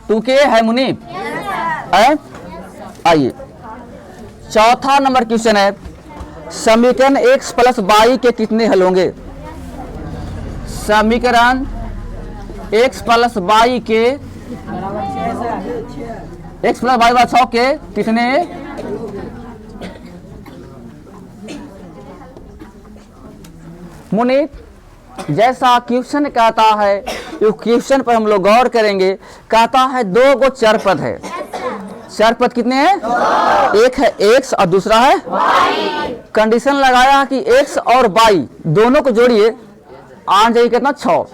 2k है मुनीब? आइए चौथा नंबर क्वेश्चन है, समीकरण x प्लस वाई के कितने हल होंगे? समीकरण x प्लस वाई के x प्लस वाई बराबर 6 के कितने? मुनीब जैसा क्वेश्चन कहता है, इस क्वेश्चन पर हम लोग गौर करेंगे। कहता है दो गो चर पद है। चर पद कितने हैं? एक है x और दूसरा है y। कंडीशन लगाया कि x और y दोनों को जोड़िए, आ जाइए कितना? 6।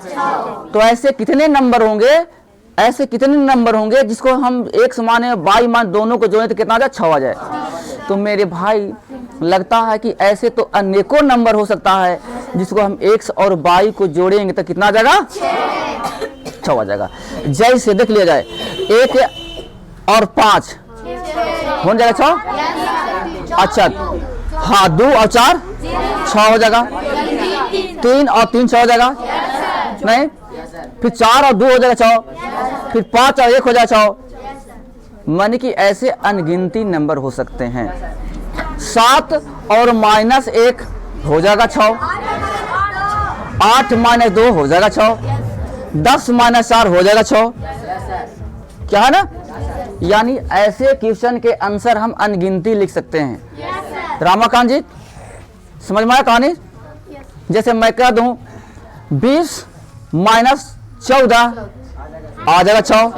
तो ऐसे कितने नंबर होंगे? ऐसे कितने नंबर होंगे जिसको हम x माने y मान दोनों को जोड़े तो कितना आ जाए? 6 आ जाए। तो मेरे भाई लगता है कि ऐसे तो अनेकों नंबर हो सकता है जिसको हम x और y को जोड़ेंगे तो कितना आ जाएगा? 6 आ जाएगा। जैसे देख लिया जाए 1 और 5 हो जाएगा 6। अच्छा हाँ, 2 और 4 6 हो जाएगा। 3 और 3 6 हो जाएगा नहीं? फिर 4 और 2 हो जाएगा 6। फिर 5 और 1 हो जाएगा 6। माने कि ऐसे अनगिनती नंबर हो सकते हैं। 7 और -1 हो जाएगा 6। 8 - 2 हो जाएगा 6। 10 - 4 हो जाएगा 6। क्या है ना? यानी ऐसे क्वेश्चन के आंसर हम अनगिनती लिख सकते हैं। रामाकांत जी समझ में आया कहानी? जैसे मैं कह दूं 20 - 14 आ जाएगा 6।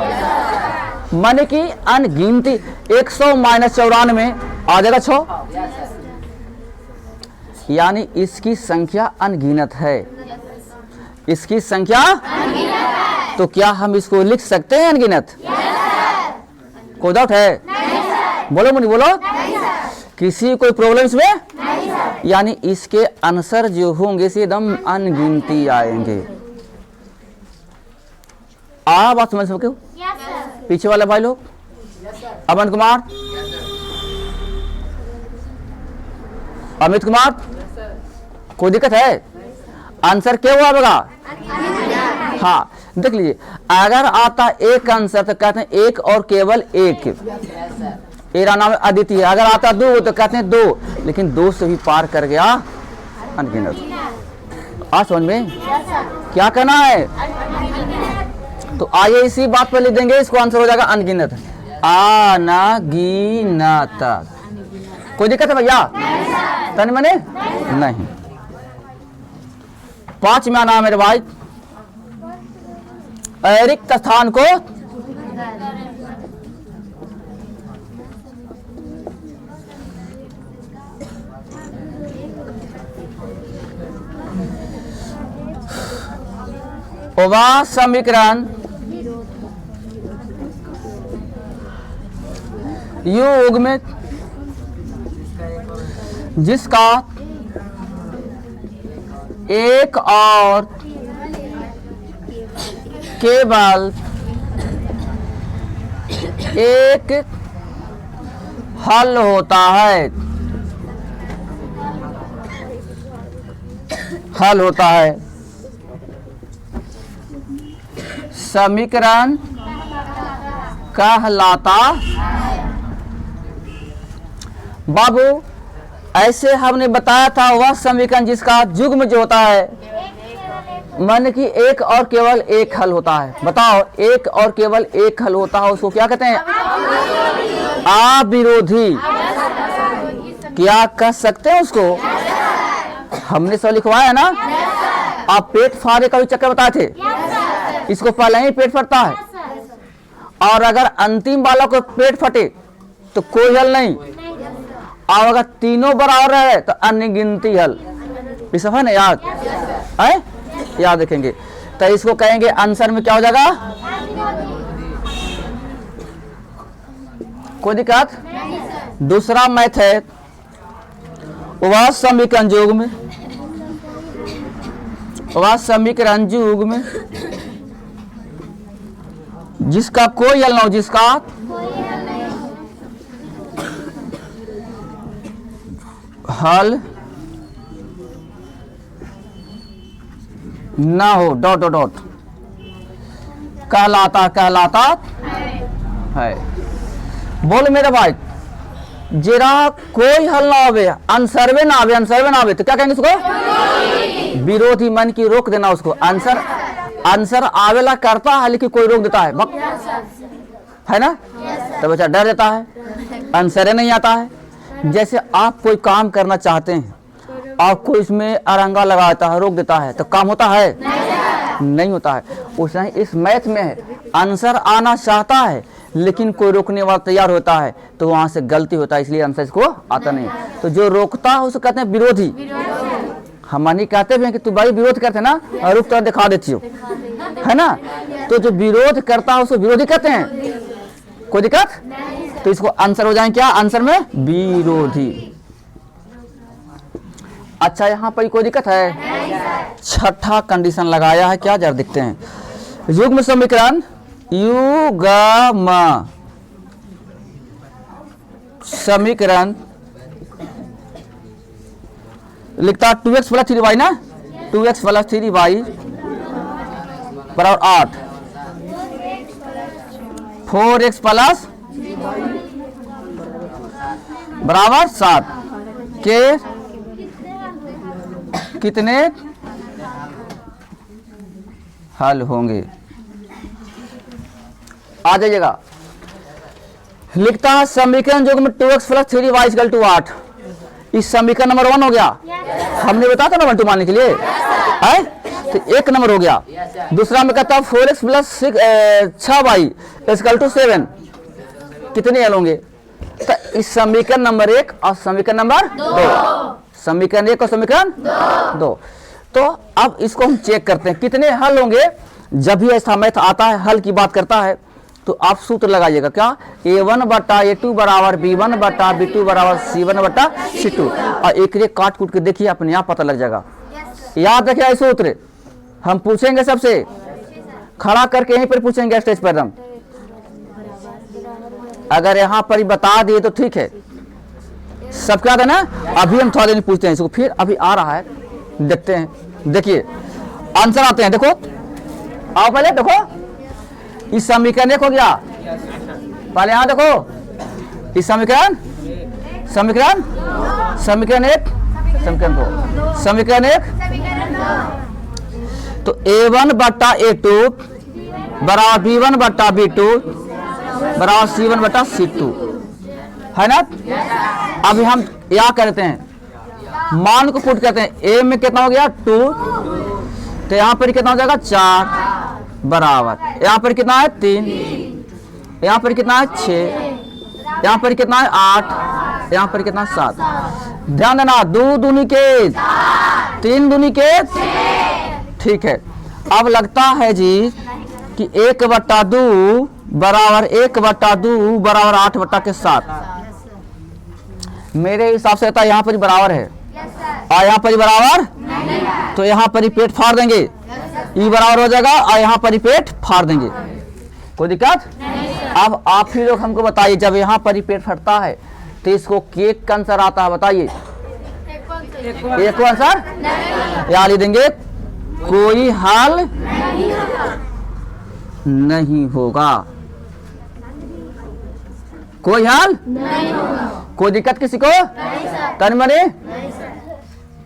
माने कि अनगिनती 100 - 94 आ जाएगा 6। यानी इसकी संख्या अनगिनत है। इसकी संख्या तो क्या हम इसको लिख सकते हैं अनगिनत? कोई डाउट है? बोलो मुनी बोलो। किसी कोई प्रॉब्लम इसमें? यानी इसके आंसर जो होंगे से एकदम अनगिनती आएंगे। बात समझ सको? पीछे वाले भाई लोग, अमन कुमार, अमित कुमार, कोई दिक्कत है? आंसर क्या हुआ होगा? हाँ देख लीजिए, अगर आता एक आंसर तो कहते हैं एक और केवल एक। मेरा नाम अदिति है। अगर आता 2 तो कहते हैं 2, लेकिन 2 से भी पार कर गया अनगिनत। आज समझ में क्या कहना है? तो आइए इसी बात पर लिख देंगे, इसको आंसर हो जाएगा अनगिनत। अनगिनत। कोई दिक्कत है भैया? तन मने नहीं। 5वां नाम मेरे भाई, रिक्त स्थान को वह समीकरण युग में जिसका एक और केवल एक हल होता है। हल होता है। समीकरण कहलाता। बाबू ऐसे हमने बताया था वह समीकरण जिसका युग्म जो होता है मन की एक और केवल एक हल होता है। बताओ, एक और केवल एक हल होता है उसको क्या कहते हैं? अविरोधी। क्या कह सकते हैं उसको? हमने सब लिखवाया ना। आप पेट फाड़े का भी चक्कर बताए थे। इसको पहले ही पेट फटता है, और अगर अंतिम वाला को पेट फटे तो कोई हल नहीं, और अगर तीनों बराबर है तो अनगिनती हल। ये सब है ना याद है? याद रखेंगे। तो इसको कहेंगे आंसर में क्या हो जाएगा? कोई दिक्कत? दूसरा मैथ है वह समीकरण युग में, वह समीकरण युग में जिसका कोई हल ना हो, जिसका हल ना हो, डॉट डॉट डॉट कहलाता है। बोल मेरा भाई, जरा कोई हल ना आवे, आंसर में ना आवे तो क्या कहेंगे उसको? विरोधी। मन की रोक देना उसको। आंसर आवेला करता है लेकिन कोई रोक देता है, है ना? तो बच्चा डर जाता है, आंसर नहीं आता है। जैसे आप कोई काम करना चाहते हैं, आपको इसमें अरंगा लगा देता है, रोक देता है, तो काम होता है? नहीं होता है। उस इस मैथ में है, आंसर आना चाहता है लेकिन कोई रोकने वाला तैयार होता है, तो वहां से गलती होता है, इसलिए आंसर इसको आता नहीं। तो जो रोकता है उसको कहते हैं विरोधी। हम नहीं कहते भी हैं कि तू भाई विरोध करते ना, रुक तो दिखा देती हो, है ना? तो जो विरोध करता है उसको विरोधी कहते हैं। कोई दिक्कत? तो इसको आंसर हो जाए क्या? आंसर में विरोधी। अच्छा, यहाँ पर कोई दिक्कत है? छठा कंडीशन लगाया है क्या, जरा देखते हैं। युग्म समीकरण, युग्म समीकरण लिखता 2x प्लस 3y ना, 2x प्लस 3y बराबर 8, 4x प्लस बराबर 7 के कितने हल होंगे? आ जाइएगा। लिखता है समीकरण युग्म 2x plus 3y equal to 8। इस समीकरण नंबर 1 हो गया। हमने बताया था ना 1 2 मानने के लिए, है? तो एक नंबर हो गया। दूसरा में कहता है 4x plus 6y equal to 7, कितने हल होंगे? तो इस समीकरण नंबर 1 और समीकरण नंबर 2, समीकरण 1 और समीकरण 2। तो अब इसको हम चेक करते हैं कितने हल होंगे। जब भी ऐसा मैथ आता है, हल की बात करता है, तो आप सूत्र लगाइएगा क्या? a1 बटा a2 बराबर b1 बटा b2 बराबर c1 बटा c2। और एक रे काट कूट के देखिए, अपने आप पता लग जाएगा। याद रखिए सूत्र, हम पूछेंगे सबसे, खड़ा करके यहीं पर पूछेंगे स्टेज पर हम। अगर यहाँ पर ही बता दिए तो ठीक है, सब क्या था ना। अभी हम थोड़ा देर पूछते हैं इसको, फिर अभी आ रहा है, देखते हैं। देखिए आंसर आते हैं, देखो आओ पहले देखो। इस समीकरण 1 हो गया, पहले यहां देखो। इस समीकरण समीकरण 1 समीकरण 2 समीकरण 1। तो a1 बटा a2 बराबर b1 बटा b2 बराबर c1 बटा c2, है ना? अभी हम क्या करते हैं, मान को पुट करते हैं। a में कितना हो गया 2, तो यहाँ पर कितना हो जाएगा 4 बराबर, यहाँ पर कितना है 3, यहाँ पर कितना है 6, यहाँ पर कितना है 8, यहाँ पर कितना 7। ध्यान देना, 2 दूनी के 3 दूनी के, ठीक है। अब लगता है जी कि 1/2 बराबर 1/2 बराबर 8/7। मेरे हिसाब से यहाँ पर बराबर है और यहाँ पर बराबर, तो यहाँ पर ही पेट फाड़ देंगे, ई बराबर हो जाएगा और यहाँ पर ही पेट फाड़ देंगे। कोई दिक्कत? अब आप ही लोग हमको बताइए, जब यहाँ पर ही पेट फटता है तो इसको केक का आंसर आता है, बताइए। एक को आंसर या लिख देंगे, कोई हल नहीं होगा, कोई हल नहीं होगा। कोई दिक्कत किसी को? तन मने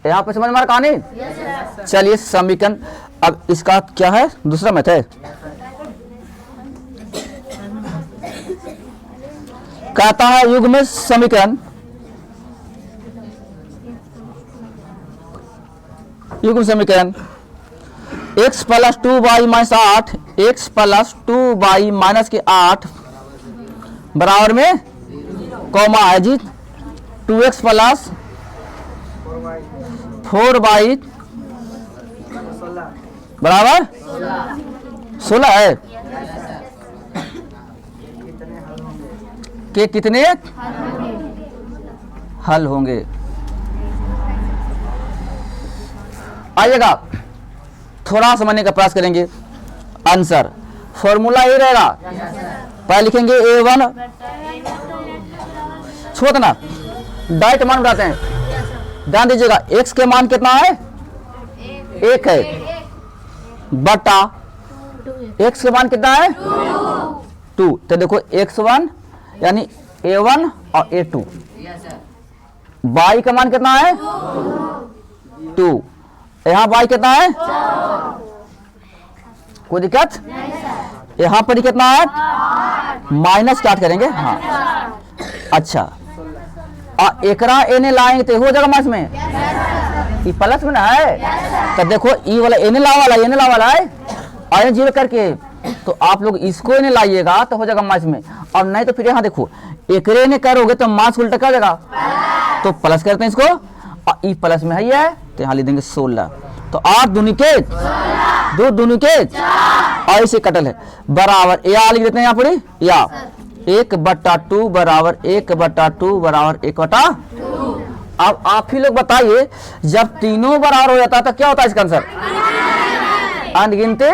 यहाँ पे समझ मार कहानी। चलिए समीकरण, अब इसका क्या है, दूसरा मैथ है। कहता है युग्म समीकरण, युग्म समीकरण x plus 2y minus 8, x plus 2y minus के 8 बराबर में कॉमा है जी 2x प्लस 4y बराबर 16 है के कितने हल होंगे। आइएगा थोड़ा समझने का प्रयास करेंगे। आंसर फॉर्मूला ये रहेगा, पहले लिखेंगे a1, छोड़ देना, डायरेक्ट मान बताते हैं। ध्यान दीजिएगा, x के मान कितना है 1 है बटा x के मान कितना है 2, तो देखो x1 यानी a1 और a2, y का मान कितना है 2, यहाँ y कितना है, कोई दिक्कत, यहाँ पर कितना है, माइनस काट करेंगे, हाँ अच्छा, और एकरा एने लाएंगे तो हो जाएगा माइनस में, ये प्लस में ना है, तो देखो ई वाला एने ला वाला है, और जीरो करके तो आप लोग इसको इन्हें लाइएगा तो हो जाएगा माइनस में, और नहीं तो फिर यहाँ देखो एकरे ने करोगे तो माइनस उल्टा कर देगा, तो प्लस करते हैं इसको, और ई प्लस में है ये, तो यहाँ लिख देंगे 16, तो 8 दूनी के 2 दूनी के और इसे कटल है बराबर या लिख देते हैं यहाँ पर या 1/2 बराबर 1/2 बराबर 1/2। अब आप ही लोग बताइए जब तीनों बराबर हो जाता है तो क्या होता है इसका आंसर, अनगिनते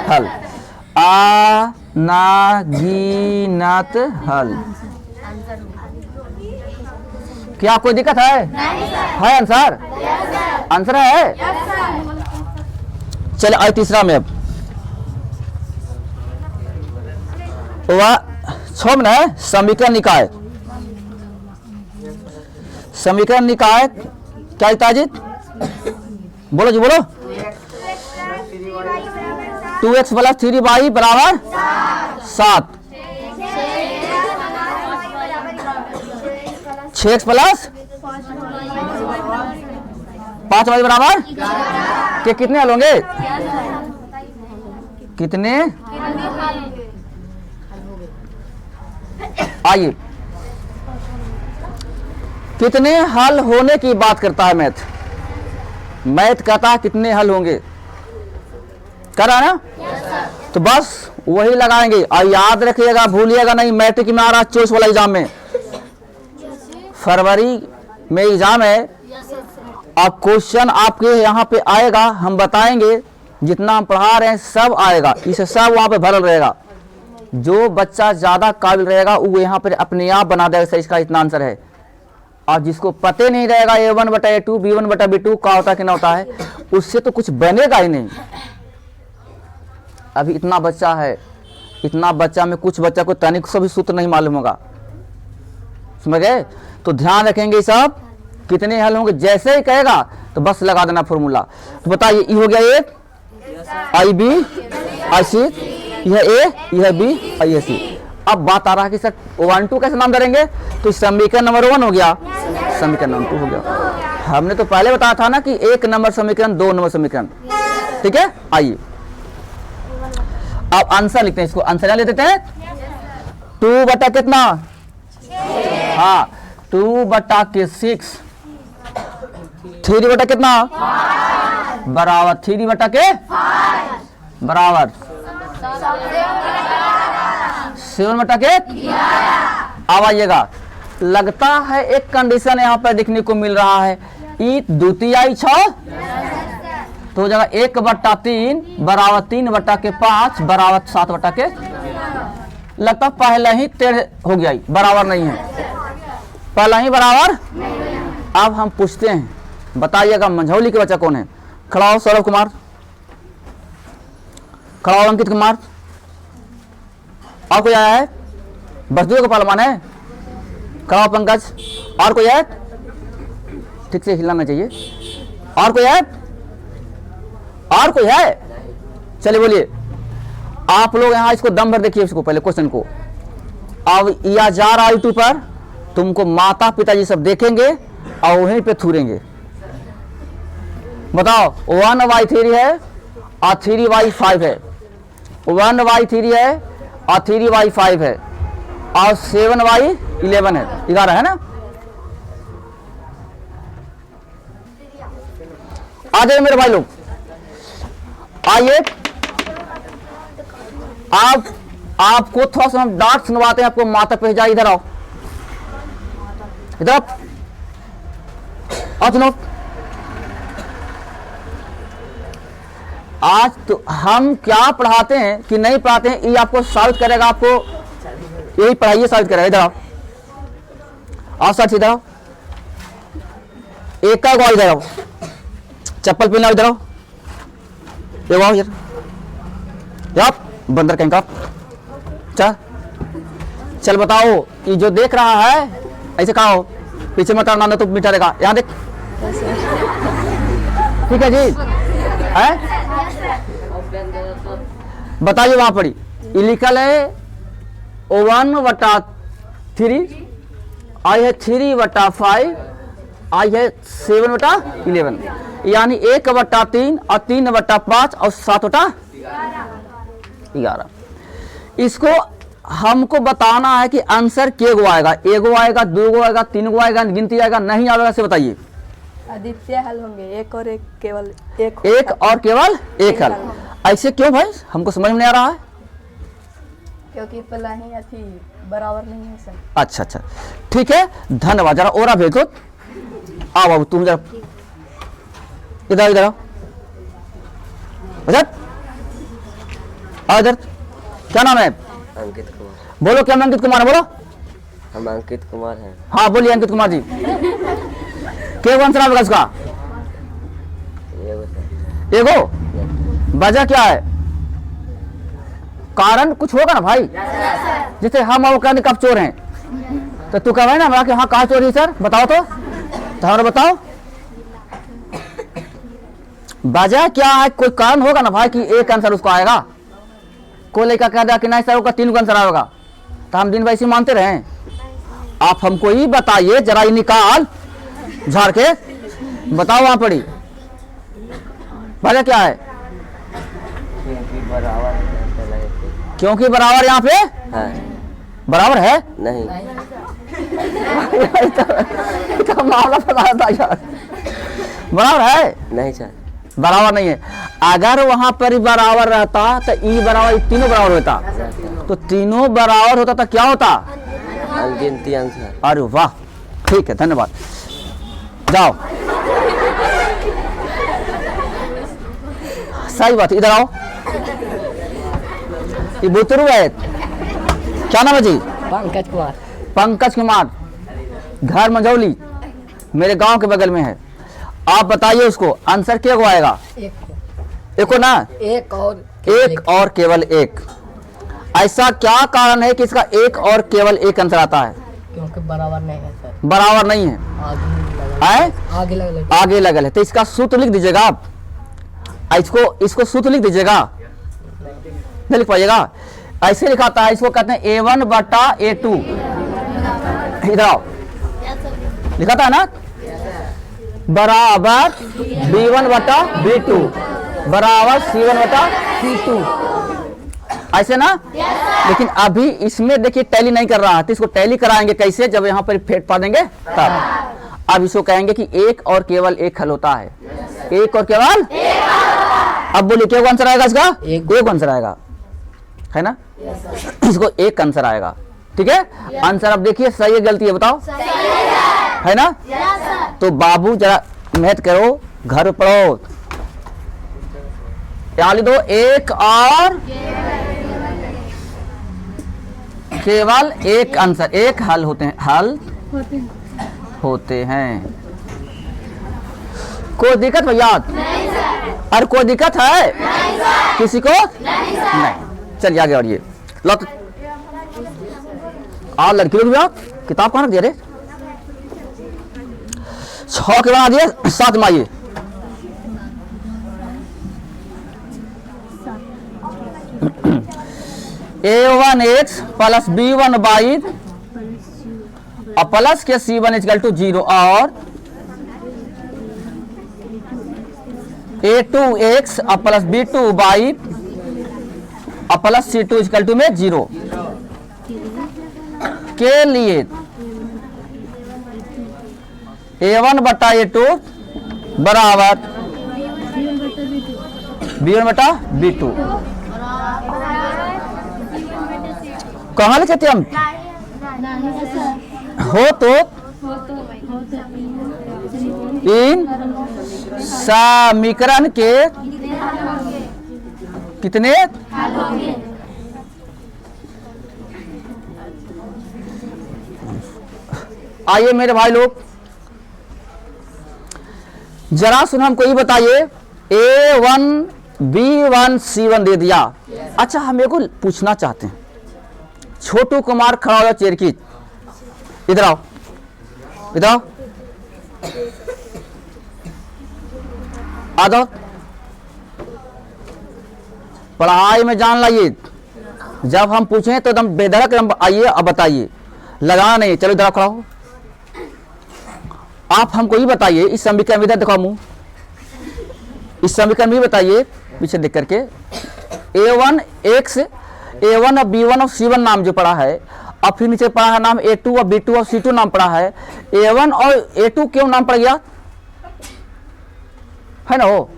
हल, अनागिनत हल। क्या कोई दिक्कत है आंसर, आंसर है। चलिए आज तीसरा में, अब वह 6 में है समीकरण निकाय, समीकरण निकाय क्या लिखता है जी, बोलो जी बोलो, 2x प्लस 3y बराबर 7, 6x प्लस 5y बराबर के कितने हल होंगे, कितने, आइए कितने हल होने की बात करता है मैथ, मैथ कहता है कितने हल होंगे, कर रहा है ना, तो बस वही लगाएंगे, और याद रखिएगा भूलिएगा नहीं, मैट्रिक में आ रहा 24 वाला एग्जाम में, फरवरी में एग्जाम है, अब क्वेश्चन आपके यहाँ पे आएगा, हम बताएंगे जितना हम पढ़ा रहे हैं सब आएगा, इसे सब वहाँ पे भरल रहेगा, जो बच्चा ज्यादा काबिल रहेगा वो यहाँ पर अपने आप बना देगा सही, इसका इतना आंसर है, और जिसको पते नहीं रहेगा A1/A2 B1/B2 का होता है कि ना होता है, उससे तो कुछ बनेगा ही नहीं। अभी इतना बच्चा है, इतना बच्चा में कुछ बच्चा को तनिक से भी सूत्र नहीं मालूम होगा, समझ गए, तो ध्यान रखेंगे सब कितने हल होंगे, जैसे ही कहेगा तो बस लगा देना फॉर्मूला। तो बताइए ई हो गया एक, आई बी आई सी, यह ए यह बी और यह सी। अब बात आ रहा है कि सर 1 2 कैसे नाम धरेंगे, तो समीकरण नंबर 1 हो गया, समीकरण नंबर 2 हो गया। हमने तो पहले बताया था ना कि 1 नंबर समीकरण 2 नंबर समीकरण, ठीक है। आइए अब आंसर लिखते हैं, इसको आंसर ले देते हैं, 2 बटा कितना, हाँ 2 बटा के 6, 3 बटा कितना बराबर 3 बटा के बराबर 7 बटा के। अब आइएगा, लगता है एक कंडीशन यहाँ पर देखने को मिल रहा है, ई द्वितीय 6 तो हो जाएगा 1/3 बराबर 3 बटा के 5 बराबर 7 बटा के। लगता पहले ही टेढ़ हो गया, बराबर नहीं है, पहला ही बराबर। अब हम पूछते हैं, बताइएगा मंझौली के बच्चा कौन है, खड़ा हो सौरभ कुमार, खड़ा हो अंकित कुमार, और कोई आया है, बसदू का पालमान है, खड़ा हो पंकज, और कोई है, ठीक से हिलाना चाहिए, और कोई है, और कोई है, चलिए बोलिए। आप लोग यहाँ इसको दम भर देखिए, इसको पहले क्वेश्चन को। अब या जा रहा यूट्यूब पर, तुमको माता पिताजी सब देखेंगे और वहीं पे थूरेंगे। बताओ 1/3 है और 3/5 है, 1/3 है और 3/5 है और 7/11 है, 11 है ना। आ जाइए मेरे भाई लोग, आइए। आपको थोड़ा सा हम डांट सुनवाते हैं, आपको माता पे जाए, इधर आओ, इधर आओ सुनो। आज तो हम क्या पढ़ाते हैं कि नहीं पढ़ाते हैं, ये आपको साबित करेगा, आपको यही पढ़ाइए साबित करेगा। इधर आओ, आओ सर इधर आओ, एक का गो इधर आओ, चप्पल पहना इधर आओ, ये आओ यार, बंदर कहीं का चल चल बताओ, ये जो देख रहा है ऐसे कहा हो, पीछे मत आना तो मीठा रहेगा, यहाँ देख। ठीक है जी, है बताइए वहां पड़ी, ये लिखल है 1/3, आई है 3/5, आई है 7/11, यानी 1/3 और 3/5 और 7/11। इसको हमको बताना है कि आंसर के गो आएगा, एगो आएगा, दो गो आएगा, तीन गो आएगा, गिनती आएगा, नहीं आएगा से बताइए। आदित्य हल होंगे, एक और एक केवल एक और केवल एक हल। ऐसे क्यों भाई, हमको समझ में नहीं आ रहा है। क्योंकि पहला ही अथी बराबर नहीं है सर। अच्छा अच्छा ठीक है, धन्यवाद। जरा और भेजो, आओ बाबू तुम जरा इधर इधर आओ, इधर। क्या नाम है? अंकित कुमार। बोलो क्या नाम? अंकित कुमार है, बोलो। हम अंकित कुमार हैं। हाँ बोलिए अंकित कुमार जी। क्या आंसर आएगा इसका? एगो। वजह क्या है? कारण कुछ होगा ना भाई। जैसे हम और कहने कब चोर हैं, तो तू कह ना कि हाँ कहाँ चोरी है सर, बताओ तो हमारा बताओ। वजह क्या है? कोई कारण होगा ना भाई कि एक आंसर उसको आएगा। कोई लड़का कह दिया कि नहीं सर उसका 3 को आंसर आएगा, तो हम दिन भर इसी मानते रहे। आप हमको ही बताइए, जरा ये निकाल झाड़ के बताओ वहां पड़ी वजह क्या है? क्योंकि बराबर यहाँ पे है। बराबर है नहीं। तो मामला फैला था यार। बराबर है नहीं सर, बराबर नहीं है। अगर वहां पर बराबर रहता तो ई बराबर, तीनों बराबर होता, तो तीनों बराबर होता तो क्या होता? अनगिनती आंसर। अरे वाह, ठीक है धन्यवाद। जाओ सही बात, इधर आओ। ये बुतरू है, क्या नाम है जी? पंकज कुमार। पंकज कुमार, घर मंझौली, मेरे गांव के बगल में है। आप बताइए उसको आंसर क्या आएगा? एक को ना, एक और केवल एक। ऐसा क्या कारण है कि इसका एक और केवल एक आंसर आता है? क्योंकि बराबर नहीं है सर, बराबर नहीं है, आगे लगल आगे लगल है। तो इसका सूत्र लिख दीजिएगा आप, इसको सूत्र लिख दीजिएगा, नहीं लिख पाइएगा। ऐसे लिखाता है, इसको कहते हैं A1/A2। इधर आओ, लिखाता है ना, बराबर B1/B2 बराबर C1/C2, ऐसे ना। लेकिन अभी इसमें देखिए टैली नहीं कर रहा है, तो इसको टैली कराएंगे कैसे? जब यहाँ पर फेट पा देंगे तब। अब इसको कहेंगे कि एक और केवल एक हल होता है, एक और केवल। अब बोलिए क्या आंसर आएगा इसका? एक आंसर आएगा, है ना। इसको एक आंसर आएगा, ठीक है। आंसर अब देखिए सही है गलती है बताओ, है ना। तो बाबू जरा मेहनत करो, घर पढ़ो, क्या लिख दो? एक और केवल एक आंसर, एक हल होते हैं, हल होते हैं। कोई दिक्कत भैया? अरे कोई दिक्कत है? किसी को नहीं। चलिए आगे बढ़िए। लो और लड़की लोग भी आओ, किताब कहाँ रख दिया रे? 6 के बना दिए, 7 में आइए। A1x प्लस B1/, और प्लस के C1 = 0, और A2x प्लस B2/, और प्लस C2 = 0 के लिए A1/A2 बराबर B1/B2। कहाँ लिखे थे हम? हो तो इन समीकरण के कितने? आइए मेरे भाई लोग, जरा सुन हमको ये बताइए, A1 B1 C1 दे दिया। अच्छा हम एक पूछना चाहते हैं, छोटू कुमार खड़ा हो जाओ चेयर की, इधर आओ, इधर आओ, आ जाओ। पढ़ाई में जान लाइए, जब हम पूछें तो एकदम बेधड़क एकदम आइए, अब बताइए, लगाना नहीं। चलो इधर खड़ा हो। आप हमको ये बताइए, इस समीकरण में इधर देखो मुंह, इस समीकरण में बताइए पीछे देख करके, a1 x, a1 और b1 और c1 नाम जो पढ़ा है, और फिर नीचे पढ़ा है नाम a2 और b2 और c2 नाम पढ़ा है, a1 और a2 क्यों नाम पड़ गया है ना? हो,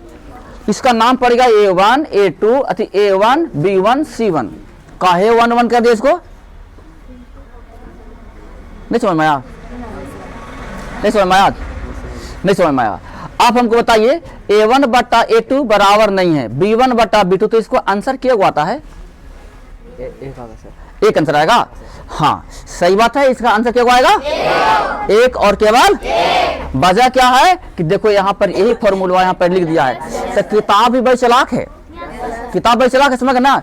इसका नाम पड़ेगा a1 a2 अथी a1 b1 c1। काहे 1 1 कर दिया इसको? नहीं समझ में आया? नहीं समझ में आया? नहीं समझ में आया? आप हमको बताइए, a1 बटा a2 बराबर नहीं है b1 बटा b2, तो इसको आंसर क्या आता है? एक आएगा सर। एक आंसर आएगा। हाँ सही बात है, इसका आंसर क्या आएगा? एक और केवल वजह क्या है कि देखो यहाँ पर यही फॉर्मूला यहाँ पर लिख दिया है। तो किताब भी बड़ी चालाक है, किताब बड़ी चालाक है, समझ ना?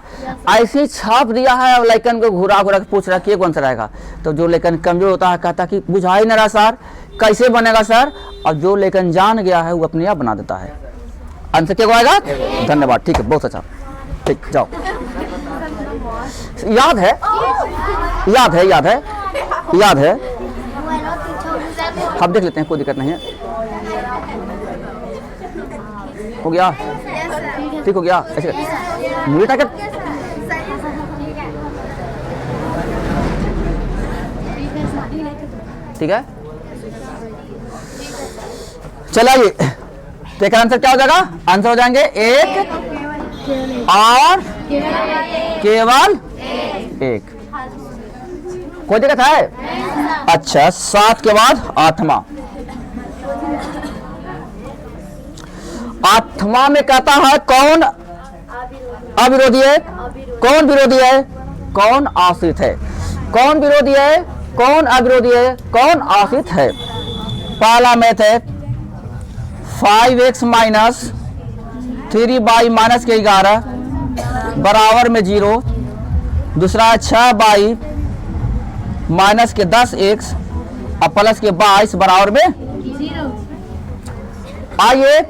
ऐसे ही छाप दिया है, लेकिन को घुरा घुरा के पूछ रहा है कि आंसर आएगा। तो जो लेकिन कमजोर होता है कहता कि बुझा ही नहीं रहा सर, कैसे बनेगा सर? और जो लेकिन जान गया है वो अपने आप बना देता है। आंसर क्या आएगा? धन्यवाद, ठीक है, बहुत अच्छा, ठीक, जाओ। याद है, याद है, याद है, याद है, हम देख लेते हैं, कोई दिक्कत नहीं है। हो गया, ठीक हो गया। ऐसे मुझे क्या ठीक है, चलिए, तो इसका आंसर क्या हो जाएगा? आंसर हो जाएंगे एक और केवल एक। कोई दिक्कत है? अच्छा, 7 के बाद 8वां। 8वां में कहता है कौन अविरोधी है, कौन विरोधी है, कौन आश्रित है। कौन विरोधी है, कौन अविरोधी है, कौन आश्रित है। पहला मैथ है 5x माइनस 3y माइनस के 11 बराबर में 0। दूसरा है 6y माइनस के 10x और प्लस के 22 बराबर में 0। आइए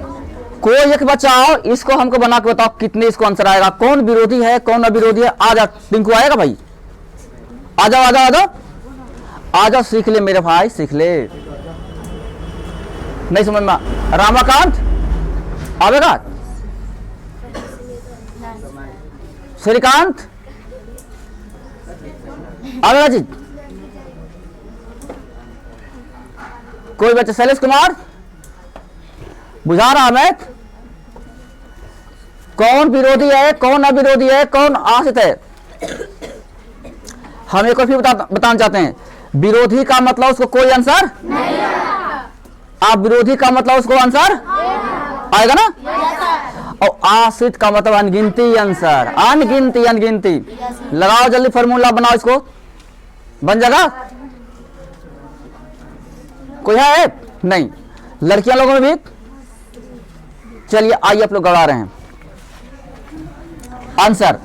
कोई एक बचाओ, इसको हमको बना के बताओ कितने इसको आंसर आएगा। कौन विरोधी है, कौन अविरोधी है? आ जा टिंकू, आएगा भाई, आ जाओ, आ जाओ, आ जाओ, आ जाओ, सीख ले मेरे भाई, सीख ले। नहीं समझ में? रामाकांत आवेगा? श्रीकांत आवेगा जी? कोई बच्चा? शैलेश कुमार बुझा रहा मैं? कौन विरोधी है, कौन अविरोधी है, कौन आश्रित है? हम एक और फिर बताना चाहते हैं, विरोधी का मतलब उसको कोई आंसर नहीं। आप विरोधी का मतलब उसको आंसर आएगा ना? और आश्रित का मतलब अनगिनती आंसर, अनगिनती, अनगिनती। लगाओ जल्दी फॉर्मूला बनाओ, इसको बन जाएगा। कोई है? नहीं। लड़कियां लोगों में भी? चलिए आइए, आप लोग गड़ा रहे हैं आंसर।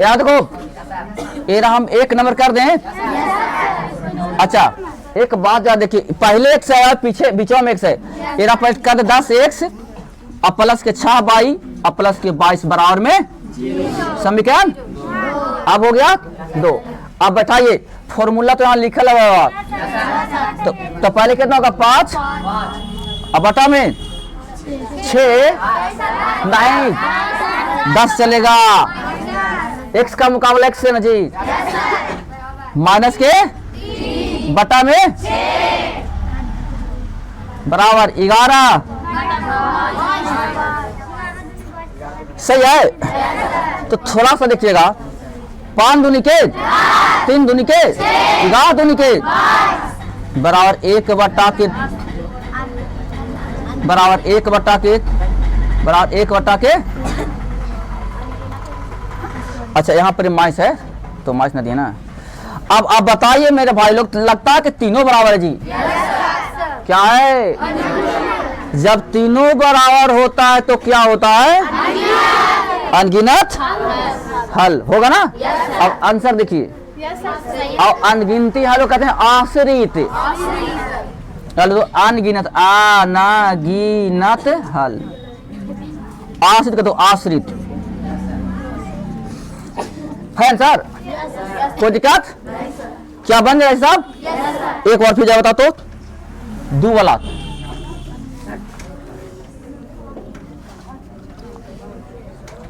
याद देखो, ये हम 1 नंबर कर दें। अच्छा एक बात याद देखिए, पहले x है, पीछे बीचों में x है। एरा पलट कर 10x और प्लस के 6y और प्लस के 22 बराबर में समीकरण। अब हो गया 2। अब बैठाइए, फॉर्मूला तो यहाँ लिखा लगा, तो पहले कितना होगा 5 और बटा में 6 नहीं 10 चलेगा। x का मुकाबला x से ना जी, माइनस के बटा में बराबर 11। सही है? तो थोड़ा सा देखिएगा, 5 दूनी के 3 दूनी के 11 दूनी के बराबर 1 बटा के बराबर 1 बटा के बराबर 1 बटा के। अच्छा यहाँ पर माइनस है तो माइनस ना दिया ना। अब आप बताइए मेरे भाई लोग, लगता है कि तीनों बराबर है जी? क्या है? जब तीनों बराबर होता है तो क्या होता है? अनगिनत हल होगा ना। अब आंसर देखिए, और अनगिनती हल कहते हैं आश्रित। चलो तो अनगिनत, अनगिनत हल, आश्रित कहते हो आश्रित है आंसर। कोई दिक्कत? क्या बन रहा है साहब? एक और फिर बता तो दो वाला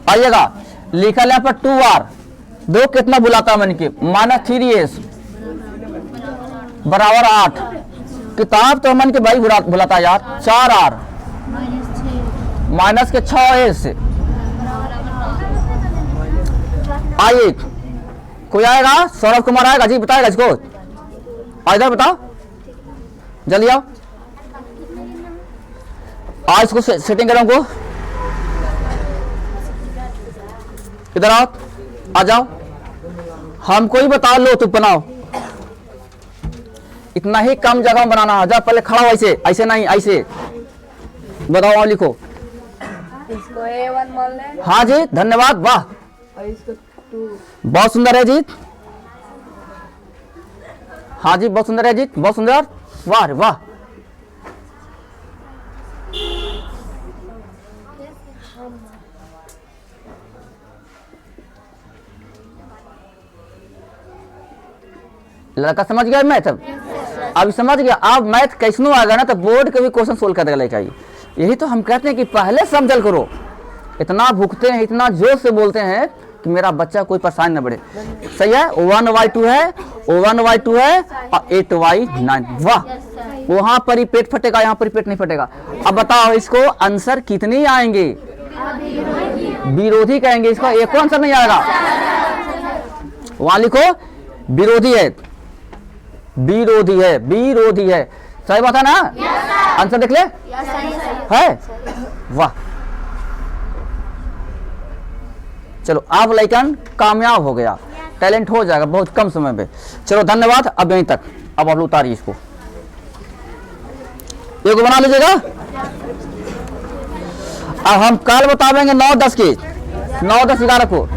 आइएगा, लिखा है पर 2r, दो कितना बुलाता मन के -3s बराबर 8। किताब तो मन के भाई बुलाता यार 4r माइनस के 6s। आइए कोई आएगा? सौरभ कुमार आएगा जी, बताएगा इसको। इधर बताओ, जल्दी आओ, आज इसको सेटिंग करो को। इधर आओ, आ जाओ, हमको ही बता लो, तुम बनाओ। इतना ही कम जगह में बनाना है। जब पहले खड़ा हो, ऐसे ऐसे नहीं, ऐसे बताओ, लिखो। इसको A1 मान लें हाँ जी, धन्यवाद, वाह, और इसको 2। बहुत सुंदर है जी। हाँ जी, बहुत सुंदर है जी, बहुत सुंदर, वाह रे वाह। लड़का समझ गया मैथ? अब समझ गया। अब मैथ कैसनो आएगा ना तो बोर्ड के भी क्वेश्चन सोल्व कर देगा लेकर। यही तो हम कहते हैं कि पहले समझल करो। इतना भूखते हैं, इतना जोर से बोलते हैं कि मेरा बच्चा कोई परेशान न बढ़े। सही है, 1/2 है, 1/2 है और 8/9। वाह, वहां पर ही पेट फटेगा, यहाँ पर ही पेट नहीं फटेगा। अब बताओ इसको आंसर कितने आएंगे? विरोधी कहेंगे इसको, एक को आंसर नहीं आएगा। वहां लिखो विरोधी है, विरोधी है, विरोधी है। सही बात है ना? आंसर देख ले, है, वाह। चलो आप लाइकन कामयाब हो गया, टैलेंट हो जाएगा बहुत कम समय में। चलो धन्यवाद, अब यहीं तक। अब आप लोग उतारिए इसको, एक बना लीजिएगा। अब हम कल बतावेंगे 9-10 की, 9, 10, 11 को।